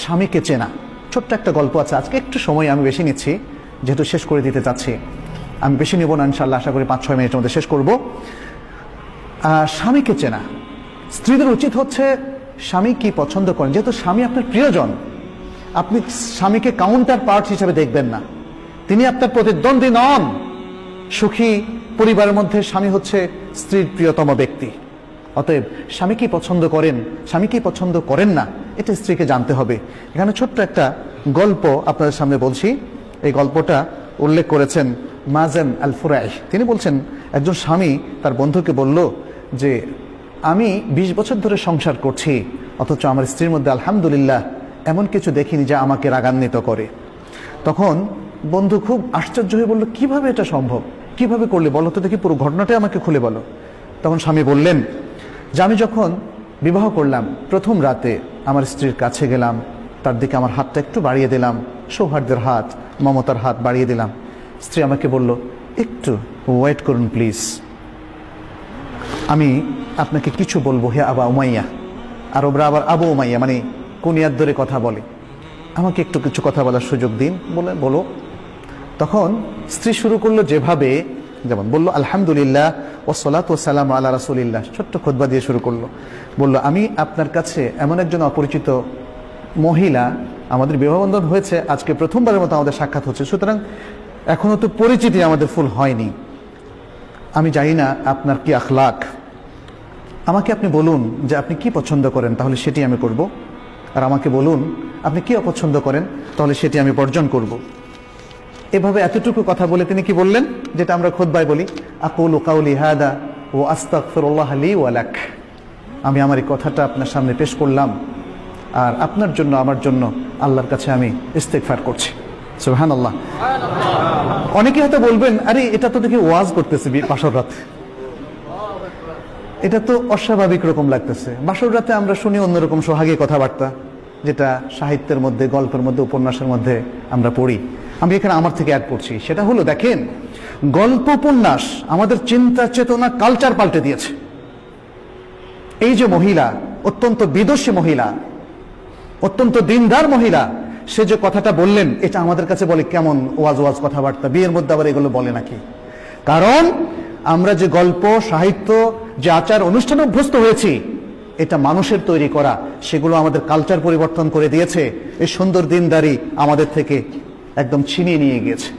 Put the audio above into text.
স্বামীকে চেনা। ছোট্ট একটা গল্প আছে, আজকে একটু সময় আমি বেশি নিচ্ছি যেহেতু শেষ করে দিতে চাচ্ছি। আমি বেশি নেব না, ইনশাআল্লাহ আশা করি 5-6 মিনিটের মধ্যে শেষ করব। স্বামীকে চেনা, স্ত্রীদের উচিত হচ্ছে স্বামী কি পছন্দ করেন। যেহেতু স্বামী আপনার প্রিয়জন, আপনি স্বামীকে কাউন্টার পার্ট হিসেবে দেখবেন না, তিনি আপনার প্রতিদ্বন্দ্বী নন। সুখী পরিবারের মধ্যে স্বামী হচ্ছে স্ত্রীর প্রিয়তম ব্যক্তি। অতএব স্বামী কি পছন্দ করেন, স্বামী কি পছন্দ করেন না, এটা স্ত্রীকে জানতে হবে। এখানে ছোট্ট একটা গল্প আপনাদের সামনে বলছি। এই গল্পটা উল্লেখ করেছেন মাজেন আল ফুরাই। তিনি বলছেন, একজন স্বামী তার বন্ধুকে বলল যে আমি 20 বছর ধরে সংসার করছি, অথচ আমার স্ত্রীর মধ্যে আলহামদুলিল্লাহ এমন কিছু দেখিনি যা আমাকে রাগান্বিত করে। তখন বন্ধু খুব আশ্চর্য হয়ে বলল, কিভাবে এটা সম্ভব, কিভাবে করলে বলো তো দেখি, পুরো ঘটনাটাই আমাকে খুলে বলো। তখন স্বামী বললেন যে আমি যখন বিবাহ করলাম, প্রথম রাতে আমার স্ত্রীর কাছে গেলাম, তার দিকে আমার হাতটা একটু বাড়িয়ে দিলাম, সৌহার্দ্যের হাত, মমতার হাত বাড়িয়ে দিলাম। স্ত্রী আমাকে বলল, একটু ওয়েট করুন প্লিজ, আমি আপনাকে কিছু বলবো হে আবা উমাইয়া। আরবরা আবার আবু উমাইয়া মানে কুনিয়ার ধরে কথা বলে, আমাকে একটু কিছু কথা বলার সুযোগ দিন, বলে বলো। তখন স্ত্রী শুরু করলো যেভাবে, যেমন বললো আলহামদুলিল্লাহ ওয়াসসালাতু ওয়াসসালামু আলা রাসূলিল্লাহ, ছোট্ট খুতবা দিয়ে শুরু করলো। বললো আমি আপনার কাছে এমন একজন অপরিচিত মহিলা, আমাদের বিবাহবন্ধন হয়েছে আজকে প্রথমবারের মতো আমাদের সাক্ষাৎ হচ্ছে, সুতরাং এখনো তো পরিচিতি আমাদের ফুল হয়নি, আমি জানি না আপনার কি আখলাক, আমাকে আপনি বলুন যে আপনি কি পছন্দ করেন, তাহলে সেটি আমি করব, আর আমাকে বলুন আপনি কি অপছন্দ করেন, তাহলে সেটি আমি বর্জন করব। এভাবে এতটুকু কথা বলে তিনি কি বললেন, যেটা আমরা খুতবায় বলি, আকুলু কাউলি হাদা ওয়া আস্তাগফিরুল্লাহ লি ওয়া লাক, আমি আমার এই কথাটা আপনার সামনে পেশ করলাম, আর আপনার জন্য আমার জন্য আল্লাহর কাছে আমি ইস্তেগফার করছি। সুবহানাল্লাহ। অনেকে হয়তো বলবেন, আরে এটা তো দেখি ওয়াজ করতেছে বাসর রাতে, এটা তো অস্বাভাবিক রকম লাগতেছে। বাসর রাতে আমরা শুনি অন্যরকম সোহাগী কথাবার্তা, যেটা সাহিত্যের মধ্যে, গল্পের মধ্যে, উপন্যাসের মধ্যে আমরা পড়ি। আমি এখানে আমার থেকে অ্যাড করছি, সেটা হলো দেখেন, গল্প উপন্যাস আমাদের চিন্তা চেতনা কালচার পাল্টে দিয়েছে। এই যে মহিলা, অত্যন্ত বিদুষী মহিলা, অত্যন্ত দিনদার মহিলা, সে যে কথাটা বললেন, এটা আমাদের কাছে বলে কেমন ওয়াজ ওয়াজ কথাবার্তা, বিয়ের মধ্যে আবার এগুলো বলে নাকি? কারণ আমরা যে গল্প, সাহিত্য, যে আচার অনুষ্ঠানে অভ্যস্ত হয়েছি, এটা মানুষের তৈরি করা, সেগুলো আমাদের কালচার পরিবর্তন করে দিয়েছে। এই সুন্দর দিনদারি আমাদের থেকে একদম ছিনিয়ে নিয়ে গিয়েছে।